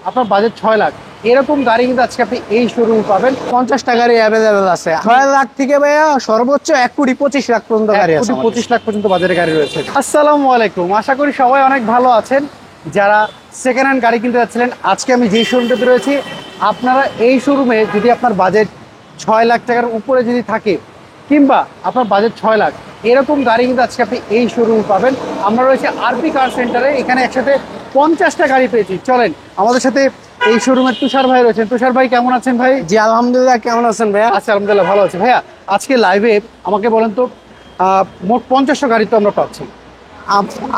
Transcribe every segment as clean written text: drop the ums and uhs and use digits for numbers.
আপনার বাজেট 6 লাখ, এরকম গাড়ি কিন্তু আজকে আপনি এই শোরুমে পাবেন। 50টা গাড়ি অ্যাভেলেবেল আছে। 6 লাখ থেকে ভাইয়া সর্বোচ্চ 1,25,00,000 পর্যন্ত গাড়ি আছে। 1,25 লাখ পর্যন্ত বাজারে গাড়ি রয়েছে। আসসালামু আলাইকুম, আশা করি সবাই অনেক ভালো আছেন। যারা সেকেন্ড হ্যান্ড গাড়ি কিনতে যাচ্ছিলেন, আজকে আমি যেই শোরুমটাতে রয়েছি, আপনারা এই শোরুমে যদি আপনার বাজেট 6 লাখ টাকার উপরে যদি থাকে, কিংবা আপনার বাজেট 6 লাখ, এরকম গাড়ি কিন্তু আজকে আপনি এই শোরুমে পাবেন। আমরা রয়েছে আরপি কার সেন্টারে, এখানে একসাথে 50টা গাড়ি পেয়েছি। চলেন আমাদের সাথে এই শোরুমের তুষার ভাই রয়েছেন। তুষার ভাই কেমন আছেন ভাই? জি আলহামদুলিল্লাহ, কেমন আছেন ভাইয়া? আচ্ছা আলহামদুলিল্লাহ ভালো আছে। ভাইয়া আজকে লাইভে আমাকে বলেন তো, মোট 50টা গাড়ি তো আমরা পাচ্ছি।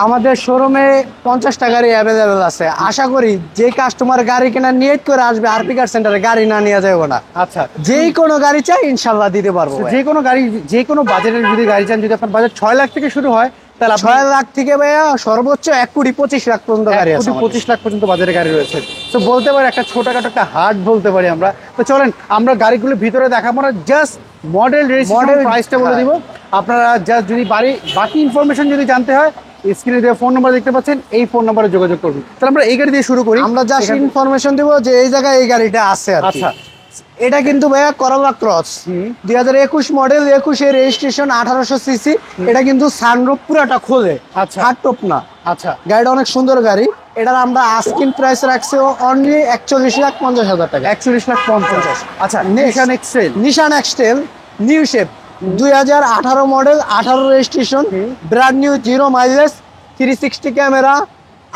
আমাদের শোরুমে 50টা গাড়ি অ্যাভেলেবেল আছে। আশা করি যে কাস্টমার গাড়ি কেনার নিয়ত করে আসবে আরপি কার সেন্টারে, গাড়ি না নিয়ে যাবে না। আচ্ছা, যেই কোনো গাড়ি চাই ইনশাল্লাহ দিতে পারবো। যে কোনো গাড়ি, যে কোনো বাজেটের যদি গাড়ি চান, যদি আপনার বাজেট 6 লাখ থেকে শুরু হয়, তাহলে 6 লাখ থেকে ভাইয়া সর্বোচ্চ 1,25,00,000 পর্যন্ত গাড়ি আছে। 1,25 লাখ পর্যন্ত বাজারে গাড়ি রয়েছে। তো বলতে পারি একটা ছোটখাটো একটা হাট বলতে পারি আমরা। তো চলেন আমরা গাড়িগুলো ভিতরে দেখাবো না, জাস্ট মডেল রেজিস্ট্রেশন প্রাইসটা বলে দিব। আপনারা জাস্ট যদি বাকি ইনফরমেশন যদি জানতে হয়, স্ক্রিনে দেওয়া ফোন নাম্বার দেখতে পাচ্ছেন, এই ফোন নাম্বারে যোগাযোগ করুন। তাহলে আমরা এই গাড়ি দিয়ে শুরু করি। আমরা জাস্ট ইনফরমেশন দিব যে এই জায়গায় এই গাড়িটা আছে আর কি। আচ্ছা, এটা কিন্তু ভাইয়া করোলা ক্রস 2021 মডেল, 21 রেজিস্ট্রেশন, 1800 সিসি। এটা কিন্তু সানরুফ পুরাটা খোলে, আচ্ছা হার্ড টপ না। আচ্ছা, গাড়িটা অনেক সুন্দর গাড়ি। এটার আমরা আস্কিং প্রাইস রাখছি অনলি 41,50,000 টাকা। 41,50,000। আচ্ছা, Nissan X Trail. Nissan X Trail new shape 2018 model, 18 registration, brand new, 0 mileage, 360 camera,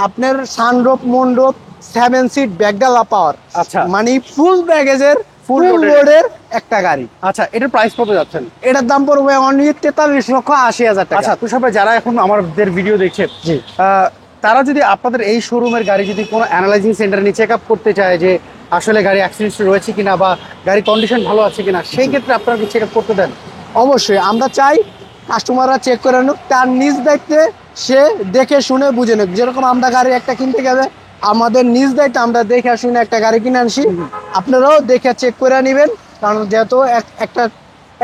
আপনার সানরুফ, মুনরুফ, 7 সিট, ব্যাকডালা পাওয়ার। আচ্ছা, মানে ফুল প্যাকেজের, ফুল লোডের একটা গাড়ি। আচ্ছা, এটার প্রাইস কত যাচ্ছেন? এটার দাম পড়বে অনলি 43,80,000 টাকা। আচ্ছা তুষার ভাই, যারা এখন আমাদের ভিডিও দেখছে, জি, তারা যদি আপনাদের এই শোরুমের গাড়ি যদি কোনো অ্যানালাইজিং সেন্টারে নিয়ে চেক আপ করতে চায় যে আসলে গাড়ি অ্যাক্সিডেন্ট রয়েছে কিনা বা গাড়ির কন্ডিশন ভালো আছে কিনা, সেই ক্ষেত্রে আপনারা কি চেক আপ করতে দেন? অবশ্যই আমরা চাই কাস্টমাররা চেক করে নিক, তার নিজ দায়িত্বে সে দেখে শুনে বুঝে নিক। যেরকম আমরা গাড়ি একটা কিনতে গেলে আমাদের নিজ দায়িত্বে আমরা দেখে শুনে একটা গাড়ি কিনে আনছি, আপনারাও দেখে চেক করে নেবেন। কারণ যেহেতু একটা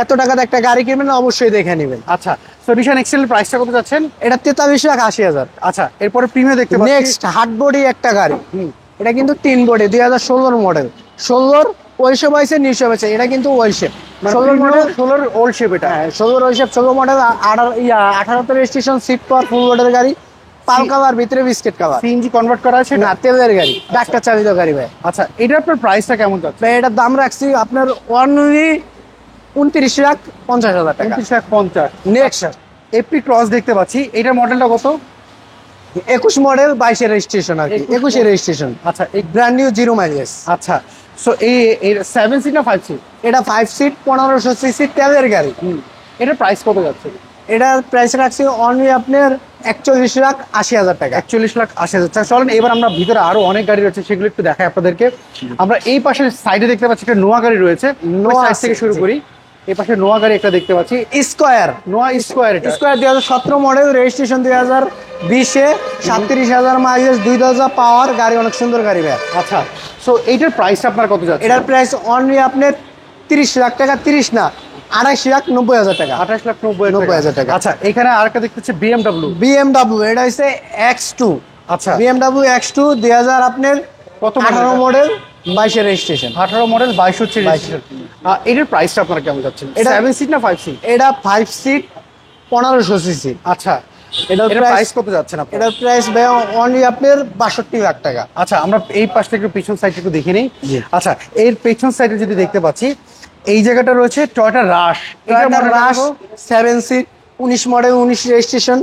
এত টাকাতে একটা গাড়ি কিনবেন, অবশ্যই দেখে নেবেন। আচ্ছা, তো নিশান এক্সেলের প্রাইসটা কত যাচ্ছেন? এটা 43,80,000। আচ্ছা, এরপরে প্রিমিয়াম দেখতে পাচ্ছি। নেক্সট হার্ড বডি একটা গাড়ি, এটা কিন্তু 3 বডি, 2016 মডেল, 16 ওই শেপ আছে, নিউ শেপ আছে। এটা কিন্তু ওই শেপ, 16 মডেল, 16 ওল্ড শেপ। এটা 16 ওই shape, 16 model, 18 registration, seat power, full লোডের গাড়ি, পাল কালার, ভিতরে বিস্কিট কালার। সিএনজি কনভার্ট করা আছে না, তেলের গাড়ি, ডাক্তার চালিত গাড়ি ভাই। আচ্ছা, এটা আপনার প্রাইসটা কেমন যাচ্ছে? ভাই এটার দাম রাখছি আপনার অনলি 29,50,000 টাকা। 29,50,000। নেক্সট এপি ক্রস দেখতে পাচ্ছি, এটার মডেলটা কত? 21 মডেল, 22 রেজিস্ট্রেশন আর কি, 21 রেজিস্ট্রেশন। আচ্ছা, এই ব্র্যান্ড নিউ, 0 মাইলেজ। আচ্ছা, সো এই 7 সিট না 5 সিট? এটা 5 সিট, 1500 সিসি তেলের গাড়ি। এটার প্রাইস কত যাচ্ছে? এটার প্রাইস রাখছি অনলি আপনার 41,80,000 টাকা। 41,80,000 টাকা। চলেন এবার আমরা ভিতরে আরো অনেক গাড়ি রয়েছে, সেগুলো একটু দেখাই আপনাদেরকে। আমরা এই পাশের সাইডে দেখতে পাচ্ছি একটা নোয়া গাড়ি রয়েছে। নোয়া সাইড থেকে শুরু করি। এই পাশে নোয়া গাড়ি একটা দেখতে পাচ্ছি, স্কয়ার, নোয়া স্কয়ার। এটা স্কয়ার 2017 মডেল, রেজিস্ট্রেশন 2020-এ, 37,000 মাইলেজ, 2,000 পাওয়ার গাড়ি, অনেক সুন্দর গাড়ি ভাই। আচ্ছা, সো এইটার প্রাইসটা আপনার কত যাচ্ছে? এটার প্রাইস অনলি আপনার 30 লাখ টাকা, 30 না 28,90,000 টাকা। 28,90,000 টাকা। আচ্ছা, এখানে আরেকটা দেখতে পাচ্ছি BMW, এটা হচ্ছে X2। আচ্ছা, BMW X2 2000 আপনার কত 18 মডেল, 22 রেজিস্ট্রেশন। 18 মডেল, 22 হচ্ছে রেজিস্ট্রেশন। এটার প্রাইসটা আপনারা কেমন যাচ্ছেন? এটা 7 সিট না 5 সিট? এটা 5 সিট, 1500 সিসি। আচ্ছা, এটার প্রাইস কত যাচ্ছেন আপনারা? এটার প্রাইস ভাই অনলি আপনার 62 লাখ টাকা। আচ্ছা, আমরা এই পাশ থেকে পিছন সাইড একটু দেখে নিই। আচ্ছা, এর পেছন সাইডে যদি দেখতে পাচ্ছি, এই জায়গাটা রয়েছে Toyota Rush. Toyota Rush 7 seat, 19 model, 19 registration.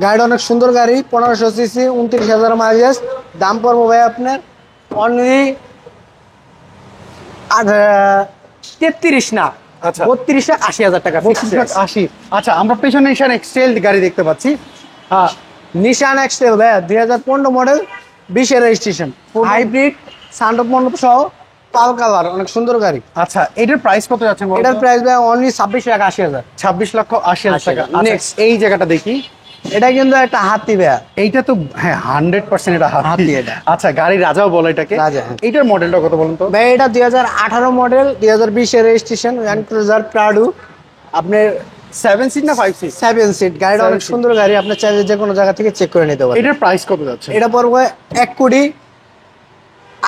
গাড়িটা অনেক সুন্দর গাড়ি, 1500 সিসি, 29,000 মাইলেজ। দাম পড়বো ভাই আপনার অনলি 33 না, আচ্ছা, 32,80,000 টাকা। 32,80,000। আচ্ছা, আমরা পেছনে নিশান এক্সটেল গাড়ি দেখতে পাচ্ছি। নিশান এক্সটেল ভাই 2015 মডেল, 20 রেজিস্ট্রেশন, হাইব্রিড, সানরুফ মন্ডপ সহ, পাল কালার, অনেক সুন্দর গাড়ি। আচ্ছা, এটার প্রাইস কত যাচ্ছে? এটার প্রাইস ভাই অনলি 26,80,000। 26,80,000 টাকা। নেক্সট এই জায়গাটা দেখি, এটা কিন্তু একটা হাতি ভাই। এইটা তো হ্যাঁ 100% এটা হাতি। এটা আচ্ছা, গাড়ির রাজাও বলে এটাকে। এইটার মডেলটা কত বলুন তো? ভাই এটা 2018 model, 2020 registration, land cruiser Prado. আপনার 7 সিট না 5 সিট? 7 সিট। গাড়িটা অনেক সুন্দর গাড়ি, আপনি চাইলে যে কোনো জায়গা থেকে চেক করে নিতে পারেন। এটার প্রাইস কত যাচ্ছে? এটা পড়বে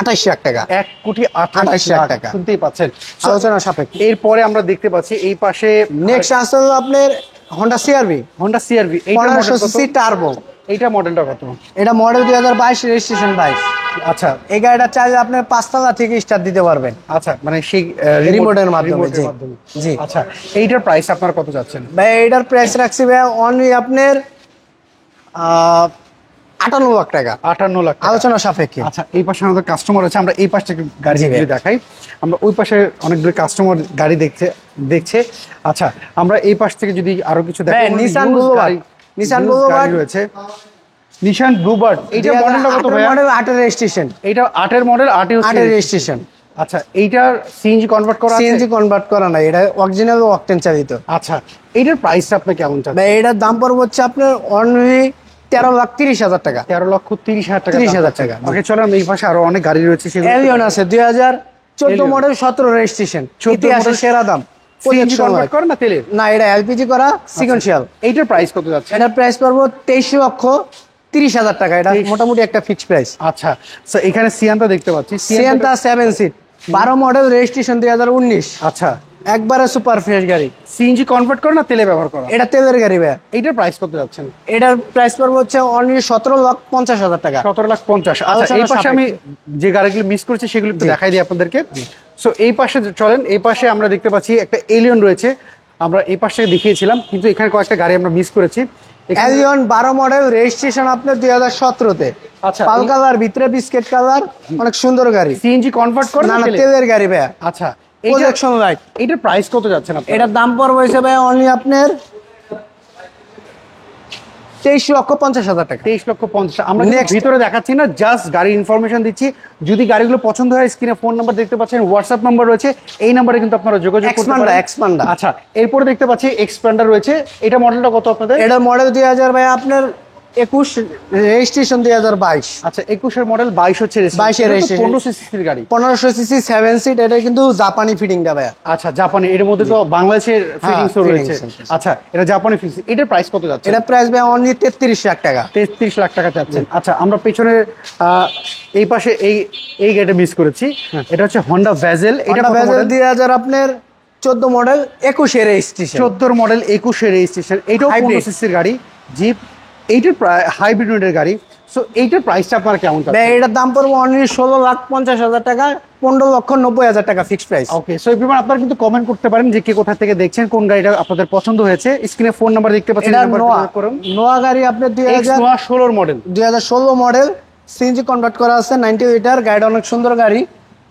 28 লাখ টাকা। 1,28,00,000 টাকা। টাকা শুনতেই পাচ্ছেন। So, আলোচনা সাপেক্ষে। এরপরে আমরা দেখতে পাচ্ছি এই পাশে নেক্সট আসতে হলো আপনার হোন্ডা সিআরভি হোন্ডা সিআরভি, এইটার মডেল 1500 কত? CC turbo. এইটা মডেলটা কত? এটা মডেল 2022, রেজিস্ট্রেশন 22। আচ্ছা এই গাড়িটা চাইলে আপনি 5 তলা থেকে স্টার্ট দিতে পারবেন। আচ্ছা, মানে সেই রিমোটের মাধ্যমে, জি। জি। আচ্ছা, এইটার প্রাইস আপনারা কত যাচ্ছেন? ভাই এটার প্রাইস রাখছি ভাই অনলি আপনার 58 লাখ টাকা, 58 লাখ টাকা। আলোচনা সাপেক্ষে। আচ্ছা, এই পাশে আমাদের কাস্টমার আছে, আমরা এই পাশ থেকে গাড়ি জি ভাই। যদি দেখাই, আমরা ওই পাশে অনেকগুলো কাস্টমার গাড়ি দেখছে। আচ্ছা, আমরা এই পাশ থেকে যদি আরো কিছু ভাই, দেখাই, নিসান বুলবার্ড, নিসান বুলবার্ড রয়েছে, নিসান ব্লুবার্ড। এইটা মডেলটা কত ভাই? মডেল 8 এর রেজিস্ট্রেশন। এইটা 8 এর মডেল, 8 8 এর রেজিস্ট্রেশন। আচ্ছা, এইটার সিএনজি কনভার্ট করা আছে? সিএনজি কনভার্ট করা না, এটা অরিজিনাল অকটেন চালিত। আচ্ছা, এইটার প্রাইসটা আপনি কেমন চাচ্ছেন? ভাই এটার দাম পড়বে হচ্ছে আপনার অনলি 13,30,000 টাকা। 13,30,000 টাকা। 30,000 টাকা। ওকে, চলো আমরা এই পাশে আরো অনেক গাড়ি রয়েছে সেগুলো এলিয়ন আছে 2014 এলিয়ন। মডেল, 17 রেজিস্ট্রেশন, 14 ইতিহাসের মডেল। সেরা দাম। সিএনজি কনভার্ট করে না তেলের? না, এটা এলপিজি করা সিকোয়েন্সিয়াল। এইটার প্রাইস কত যাচ্ছে? এটার প্রাইস পড়বো 23,30,000 টাকা। এটা 23,000 মোটামুটি একটা ফিক্সড প্রাইস। আচ্ছা, সো এখানে সিয়ান্তা দেখতে পাচ্ছি। সিয়েন্তা 7 সিট, 12 মডেল, রেজিস্ট্রেশন 2019, আচ্ছা, একবারে সুপার ফ্রেশ গাড়ি। সিএনজি কনভার্ট করে না তেলে ব্যবহার করা? এটা তেলের গাড়ি ভাই। এইটার প্রাইস কত যাচ্ছেন? এটার প্রাইস পড়বে হচ্ছে অনলি 17,50,000 টাকা। 17,50,000। আচ্ছা, আলোচনা এই পাশে আমি সাপেক্ষে। যে গাড়িগুলো মিস করছি সেগুলো একটু জি। দেখাই দিই আপনাদেরকে। সো এই পাশে চলেন, এই পাশে আমরা দেখতে পাচ্ছি একটা এলিয়ন রয়েছে, আমরা এই পাশে দেখিয়েছিলাম, কিন্তু এখানে কয়েকটা গাড়ি আমরা মিস করেছি। এখানে- এলিয়ন 12 মডেল, রেজিস্ট্রেশন আপনার 2017-তে। আচ্ছা, পাল কালার, ভিতরে বিস্কেট কালার, অনেক সুন্দর গাড়ি। সিএনজি কনভার্ট করে না না না, তেলে? তেলের গাড়ি ভাই। আচ্ছা, প্রজেকশন লাইট। এইটার প্রাইস কত যাচ্ছেন আপনার? এটার দাম পড়বে হিসেবে অনলি আপনার 23,50,000 টাকা। 23,50,000। আমরা কিন্তু Next. ভিতরে দেখাচ্ছি না, জাস্ট গাড়ির ইনফরমেশন দিচ্ছি। যদি গাড়িগুলো পছন্দ হয়, স্ক্রিনে ফোন নাম্বার দেখতে পাচ্ছেন, হোয়াটসঅ্যাপ নাম্বার রয়েছে, এই নাম্বারে কিন্তু আপনারা যোগাযোগ করতে Xpander, পারেন। Xpander। আচ্ছা, এরপরে দেখতে পাচ্ছি এক্সপ্যান্ডার রয়েছে। এটা মডেলটা কত আপনাদের? এটার মডেল 2000 ভাই আপনার 21, রেজিস্ট্রেশন 2022। আচ্ছা, 21-এর মডেল, 22 হচ্ছে 22 এর registration। 1500 সিসির গাড়ি। 1500 সিসি 7 সিট, এটা কিন্তু জাপানি ফিটিংটা ভাই। আচ্ছা, জাপানি। এর মধ্যে তো বাংলাদেশের ফিটিংসও রয়েছে। fittings। আচ্ছা, এটা জাপানি ফিটিংস। এটার প্রাইস কত যাচ্ছে? এটা প্রাইস ভাই অনলি 33,00,000 টাকা। 33 লাখ টাকা চাচ্ছেন। আচ্ছা, আমরা পেছনে এই পাশে এই গাড়িটা মিস করেছি। এটা হচ্ছে হন্ডা ভ্যাজেল। এটা এটা কত ভেজেল মডেল? 2000 আপনার 14 মডেল, 21 এর রেজিস্ট্রেশন। 14 model, 21 registration. এইটাও Hybrid। 15 সিসির গাড়ি, জিপ। এইটার হাইব্রিডের গাড়ি। সো এইটার প্রাইসটা আপনার কেমন ভাই চাচ্ছেন? এটার দাম পড়বে অনলি 16,50,000 টাকা, 15,90,000 টাকা ফিক্সড প্রাইস। ওকে, সো এভরিওয়ান, আপনারা কিন্তু কমেন্ট করতে পারেন যে কে কোথা থেকে দেখছেন, কোন গাড়িটা আপনাদের পছন্দ হয়েছে। স্ক্রিনে ফোন নাম্বার দেখতে পাচ্ছেন, এটা নাম্বার নোয়া, যোগাযোগ করুন। নোয়া গাড়ি আপনার 16 মডেল। 2016 মডেল, সিএনজি কনভার্ট করা আছে, 90 লিটার। গাড়িটা অনেক সুন্দর গাড়ি।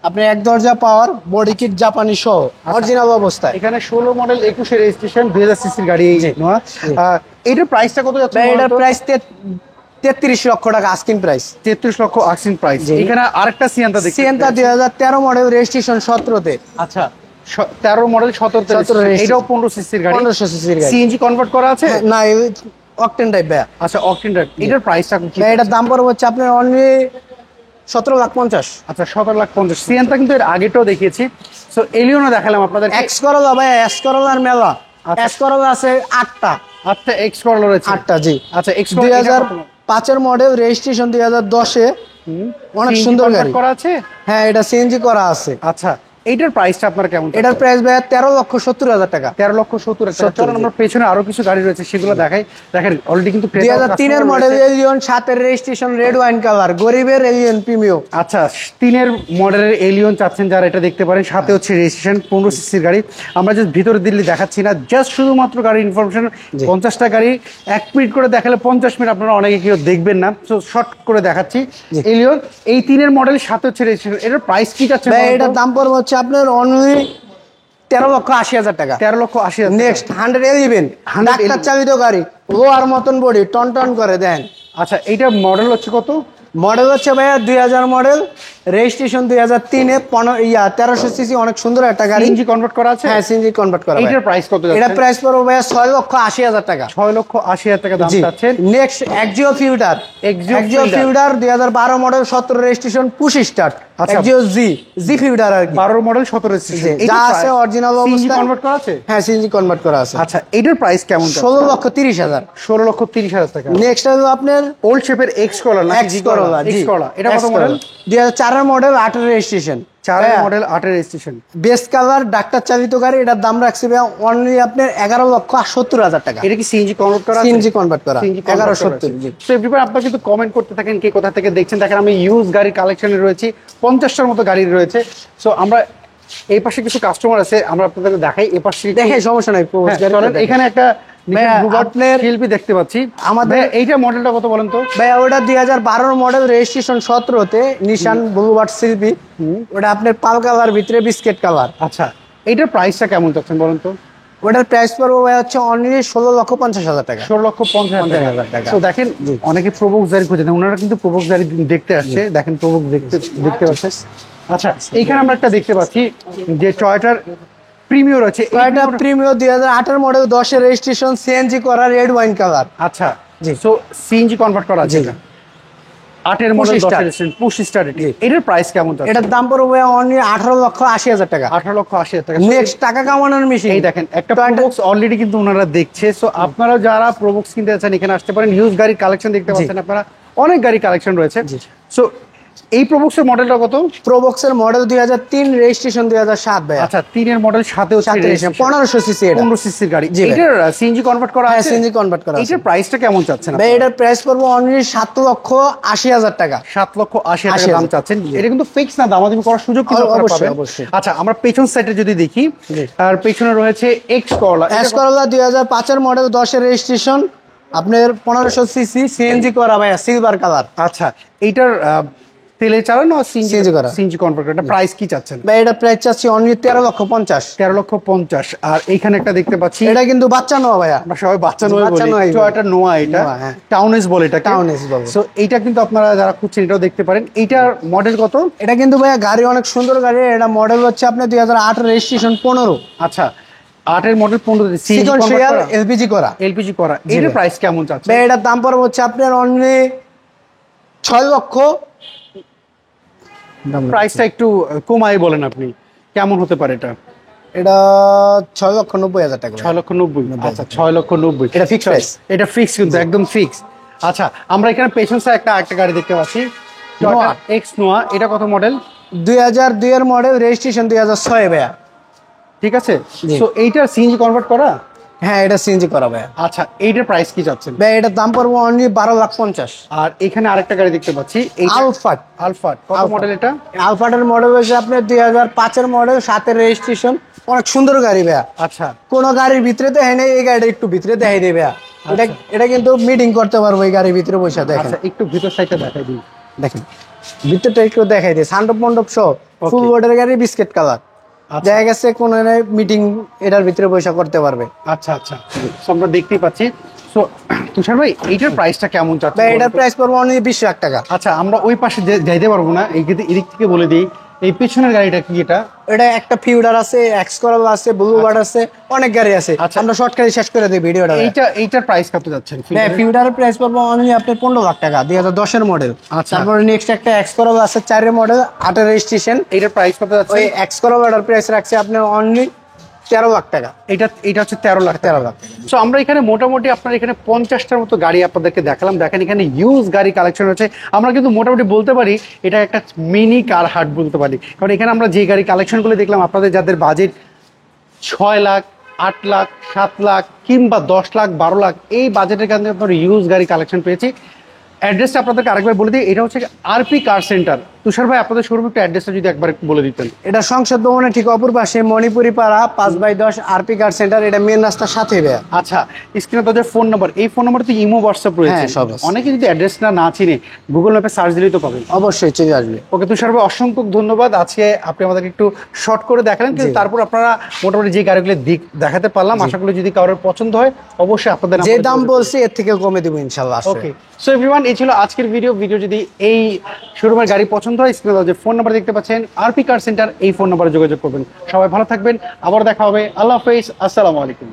আপনি এক দরজা পাওয়ার, বডি কিট জাপানি সহ, অরিজিনাল অবস্থায়। এখানে 16 মডেল, 21 রেজিস্ট্রেশন, 2000 সিসির গাড়ি এই নোয়া। এইটার প্রাইসটা কত যাচ্ছে? ভাই এটার প্রাইস 33 লক্ষ টাকা আস্কিং প্রাইস। 33 লক্ষ আস্কিং প্রাইস। জি। এখানে আরেকটা সিয়ান্তা দেখতে সিয়েন্তা 2013 মডেল, রেজিস্ট্রেশন 17-তে। আচ্ছা, 13 মডেল, 17 registration। এটাও 15 সিসির গাড়ি। 1500 সিসির গাড়ি। সিএনজি কনভার্ট করা আছে? না, অকটেন টাইপ ভাই। আচ্ছা, অকটেন ড্রাইভ। এটার প্রাইসটা কি? ভাই এটার দাম পড়বে হচ্ছে আপনার অনলি 17,50,000। আচ্ছা, 17,50,000। সিয়ান্তা কিন্তু এর আগেটাও দেখিয়েছি। সো এলিয়নও দেখালাম আপনাদের। এক্স করলা ভাই, এক্স করলার মেলা। এক্স করলা আছে 8টা। আচ্ছা, এক্স করলা রয়েছে। 8টা, জি। আচ্ছা, এক্স 2005-এর মডেল, রেজিস্ট্রেশন 2010-এ। অনেক সুন্দর গাড়ি। করা আছে? হ্যাঁ, এটা সিএনজি করা আছে। আচ্ছা, এইটার প্রাইসটা আপনার কেমন? এটার প্রাইস ভাই 13,70,000 টাকা। 13,70,000 টাকা। চলুন আমরা পেছনে আরো কিছু গাড়ি রয়েছে সেগুলো দেখাই। দেখেন, অলরেডি কিন্তু 2003-এর মডেল, এলিয়ন 7-এর রেজিস্ট্রেশন, রেড ওয়াইন কালার, গরিবের এলিয়ন প্রিমিয়াম। আচ্ছা, 3-এর মডেলের এলিয়ন চাচ্ছেন যারা, এটা দেখতে পারেন। সাথে হচ্ছে রেজিস্ট্রেশন, 15 সিসির গাড়ি। আমরা জাস্ট ভিতরে দিল্লি দেখাচ্ছি না, জাস্ট শুধুমাত্র গাড়ির ইনফরমেশন। 50টা গাড়ি 1 মিনিট করে দেখালে 50 মিনিট আপনারা অনেকে কেউ দেখবেন না। তো শর্ট করে দেখাচ্ছি। এলিয়ন এই 3-এর মডেল, সাথে হচ্ছে রেজিস্ট্রেশন। এটার প্রাইস কি চাচ্ছেন? ভাই এটার দাম পড়বে হচ্ছে আপনার অনলি 13,80,000 টাকা। 13,80,000। নেক্সট 111 ডাক্তার চালিত গাড়ি, লোয়ার মতন বডি, টন টন করে দেন। আচ্ছা, এইটা মডেল হচ্ছে কত? মডেল হচ্ছে ভাইয়া 2000 মডেল, রেজিস্ট্রেশন 2003-এ, 1300 সিসি, অনেক সুন্দর একটা গাড়ি। সিএনজি কনভার্ট করা আছে? হ্যাঁ, সিএনজি কনভার্ট করা। এটার প্রাইস কত যাচ্ছে? এটা প্রাইস পড়বে ভাইয়া 6,80,000 টাকা। 6,80,000 টাকা দাম চাচ্ছেন। Next Axio filter, Axio filter 2012 model, 17 registration, push start. আচ্ছা। এক্সিও জি ফিল্টার আর কি। 12 মডেল, 17 রেজিস্ট্রেশন। যা আছে অরিজিনাল অবস্থা। কনভার্ট করা আছে? হ্যাঁ, সিএনজি কনভার্ট করা আছে। আচ্ছা, এটার প্রাইস কেমন? 16,30,000। 16,30,000 টাকা। নেক্সট হলো আপনার ওল্ড শেপের এক্স কলার না? এক্স করলা করলা, জি। এটা কত মডেল? 2004 এর মডেল, 8 এর রেজিস্ট্রেশন। 4 এর মডেল, 8 এর রেজিস্ট্রেশন। বেস্ট কালার, ডাক্তার চালিত গাড়ি। এটার দাম রাখছি ভাই অনলি আপনার 11,70,000 টাকা। এটা কি সিএনজি কনভার্ট করা? সিএনজি কনভার্ট করা, 1170। জি। সো এভরিওয়ান, আপনারা কিন্তু কমেন্ট করতে থাকেন কে কোথা থেকে দেখছেন। দেখেন আমি ইউজ গাড়ির কালেকশনে রয়েছি, 50টার মতো গাড়ি রয়েছে। সো আমরা এই পাশে কিছু কাস্টমার আছে, আমরা আপনাদেরকে দেখাই। এই পাশে দেখে সমস্যা নাই। চলেন, এখানে একটা আপনার শিল্পী দেখতে পাচ্ছি আমাদের। এইটা মডেলটা কত বলেন তো? ভাই ওটা 2012 মডেল, রেজিস্ট্রেশন 17তে, নিশান ব্লুবার্ড শিল্পী। ওটা আপনার পাল কালার ভিতরে বিস্কিট কালার। আচ্ছা, এইটার প্রাইসটা কেমন চাচ্ছেন বলেন তো? ওটার প্রাইস পড়বে ভাই হচ্ছে অনলি 16,50,000 টাকা। 16,50,000 টাকা। তো দেখেন, অনেকে প্রবক্স গাড়ি খুঁজে দেন, ওনারা কিন্তু প্রবক্স গাড়ি দেখতে আসছে। দেখেন প্রবক্স দেখতে পাচ্ছে। আচ্ছা, এইখানে আমরা একটা দেখতে পাচ্ছি যে টয়োটার প্রিমিয়ার আছে। টয়োটা প্রিমিয়ার 2008 মডেল, 10 এর রেজিস্ট্রেশন, সিএনজি করা, রেড ওয়াইন কালার। আচ্ছা, জি। সো সিএনজি কনভার্ট করা আছে। 8 এর মডেল, 10 এর রেজিস্ট্রেশন, পুশ স্টার্ট। এটার প্রাইস কেমন যাচ্ছে? এটার দাম পড়বে অনলি 18,80,000 টাকা। 18,80,000 টাকা। নেক্সট টাকা কামানোর মেশিন। এই দেখেন, একটা প্রবক্স অলরেডি কিন্তু ওনারা দেখছে। সো আপনারা যারা প্রবক্স কিনতে চাচ্ছেন এখানে আসতে পারেন। হিউজ গাড়ির কালেকশন দেখতে পাচ্ছেন আপনারা, অনেক গাড়ি কালেকশন রয়েছে। সো এই প্রবক্সের মডেলটা কত? প্রবক্সের মডেল 2003, রেজিস্ট্রেশন 2007 ভাই। আচ্ছা, 3 এর মডেল, 7 1500 সিসি। 1500 সিসির গাড়ি। এটার সিএনজি কনভার্ট করা আছে? সিএনজি কনভার্ট করা আছে। এটার প্রাইসটা কেমন চাচ্ছেন ভাই এটার প্রাইস পড়বে অনলি 7,80,000 টাকা। 7,80,000 টাকা দাম চাচ্ছেন। এটা কিন্তু ফিক্স না, দামাদামি করার সুযোগ কিন্তু আপনারা পাবেন। অবশ্যই। আচ্ছা, আমরা পেছন সাইডে যদি দেখি, আর পেছনে রয়েছে এক্স করলা। 2005 এর মডেল, 10 এর রেজিস্ট্রেশন, আপনার 1500 সিসি, সিএনজি করা ভাই, সিলভার কালার। আচ্ছা, এইটার তেলে চালানো সিএনজি করা, সিএনজি কনভার্ট করা। প্রাইস কি চাচ্ছেন? ভাই এটা প্রাইস চাচ্ছি অনলি 13,50,000। 13,50,000। আর এইখানে একটা দেখতে পাচ্ছি, এটা কিন্তু বাচ্চা নোয়া ভাইয়া। আমরা সবাই বাচ্চা নোয়া বলি, টয়োটা নোয়া। এটা টাউনেস বলে, এটা টাউনেস বলে। সো এইটা কিন্তু আপনারা যারা খুঁজছেন এটাও দেখতে পারেন। এইটার মডেল কত? এটা কিন্তু ভাইয়া গাড়ি অনেক সুন্দর গাড়ি। এটা মডেল হচ্ছে আপনার 2008, রেজিস্ট্রেশন 15। আচ্ছা, 8 এর মডেল, 15 এলপিজি করা। এলপিজি করা। এটার প্রাইস কেমন চাচ্ছেন? ভাই এটার দাম পড়বে হচ্ছে আপনার অনলি 6 লক্ষ। প্রাইসটা একটু কমাই বলেন আপনি, কেমন হতে পারে এটা? এটা 6,90,000 টাকা। 6,90,000। আচ্ছা, 6,90,000 এটা ফিক্স প্রাইস। এটা ফিক্স, কিন্তু একদম ফিক্স। আচ্ছা, আমরা এখানে পেছনে একটা গাড়ি দেখতে পাচ্ছি, টয়োটা এক্স নোয়া। এটা কত মডেল? 2002 এর মডেল, রেজিস্ট্রেশন 2006 ভাইয়া। ঠিক আছে। সো এইটা সিএনজি কনভার্ট করা? হ্যাঁ, এটা সিএনজি করা ভাইয়া। আচ্ছা, এইটার প্রাইস কি যাচ্ছেন? ভাই এটার দাম পড়বে অনলি 12,50,000। আর এখানে আরেকটা গাড়ি দেখতে পাচ্ছি, আলফাট। কত মডেল এটা? আলফাটের মডেল হচ্ছে আপনার 2005 এর মডেল, 7 এর রেজিস্ট্রেশন, অনেক সুন্দর গাড়ি ভাইয়া। আচ্ছা, কোন গাড়ির ভিতরে দেখাই নেই, এই গাড়িটা একটু ভিতরে দেখাই দেবে ভাইয়া। এটা কিন্তু মিটিং করতে পারবো এই গাড়ির ভিতরে বসে। দেখেন, আচ্ছা, একটু ভিতর সাইডটা দেখাই দিই। দেখেন ভিতরটা একটু দেখাই দিই। সান্ডপ মন্ডপ সহ ফুল বোর্ডের গাড়ি, বিস্কিট কালার। দেখা গেছে কোন মিটিং এটার ভিতরে বসে করতে পারবে। আচ্ছা আচ্ছা, আমরা দেখতেই পাচ্ছি। সো তুষার ভাই, এইটার প্রাইসটা কেমন চাচ্ছেন? ভাই এটার প্রাইস পড়বে অনলি 20 লাখ টাকা। আচ্ছা, আমরা ওই পাশে যাইতে পারবো না, এদিক থেকে বলে দিই। এই পেছনের গাড়িটা কি এটা? এটা একটা ফিউডার আছে, এক্স করলা আছে, ব্লুবার্ড আছে, অনেক গাড়ি আছে। আচ্ছা, আমরা শর্টকাটে শেষ করে দিই ভিডিওটা। এইটার প্রাইস কত যাচ্ছেন? ফিউডারের প্রাইস পড়বে অনলি আপনার 15 লাখ টাকা, 2010 এর মডেল। আচ্ছা, তারপরে নেক্সট একটা এক্স করলা আছে, 4 এর মডেল, 8 এর রেজিস্ট্রেশন। এইটার প্রাইস কত যাচ্ছে? ওই এক্স করলার প্রাইস রাখছে আপনার অনলি 13 লাখ টাকা। এটা হচ্ছে 13 লাখ। সো আমরা এখানে মোটামুটি আপনার এখানে 50টার মতো গাড়ি আপনাদেরকে দেখালাম। দেখেন এখানে ইউজ গাড়ি কালেকশন হচ্ছে। আমরা কিন্তু মোটামুটি বলতে পারি এটা একটা মিনি কার হাট বলতে পারি, কারণ এখানে আমরা যে গাড়ি কালেকশনগুলো দেখলাম, আপনাদের যাদের বাজেট 6 লাখ, 8 লাখ, 7 লাখ কিংবা 10 লাখ, 12 লাখ, এই বাজেটের কারণে আপনার ইউজ গাড়ি কালেকশন পেয়েছি। অ্যাড্রেসটা আপনাদেরকে আরেকবার বলে দিই, এটা হচ্ছে আরপি কার সেন্টার। তুষার ভাই, আপনাদের শোরুম একটু অ্যাড্রেসটা যদি একবার একটু বলে দিতেন। এটা সংসদ ভবনের ঠিক অপর পাশে, মণিপুরি পাড়া, 5/10, আরপি কার সেন্টার। এটা মেন রাস্তার সাথে ভাইয়া। আচ্ছা, স্ক্রিনে তাদের ফোন নাম্বার, এই ফোন নাম্বারে তো ইমো হোয়াটসঅ্যাপ রয়েছে। অনেকে যদি অ্যাড্রেসটা না চিনে গুগল ম্যাপে সার্চ দিলেই তো পাবেন। অবশ্যই চলে আসবে। ওকে তুষার ভাই, অসংখ্য ধন্যবাদ। আজকে আপনি আমাদেরকে একটু শর্ট করে দেখালেন, কিন্তু তারপর আপনারা মোটামুটি যে গাড়িগুলো দেখাতে পারলাম, আশা করি যদি কারোর পছন্দ হয় অবশ্যই আপনাদের যে দাম বলছি এর থেকে কমে দেবো ইনশাআল্লাহ। ওকে, সো এভরিওয়ান, এই ছিল আজকের ভিডিও যদি এই শোরুমের গাড়ি পছন্দ হয়, স্ক্রিনে যে ফোন নাম্বার দেখতে পাচ্ছেন আরপি কার সেন্টার, এই ফোন নাম্বারে যোগাযোগ করবেন। সবাই ভালো থাকবেন, আবার দেখা হবে। আল্লাহ হাফেজ, আসসালামু আলাইকুম।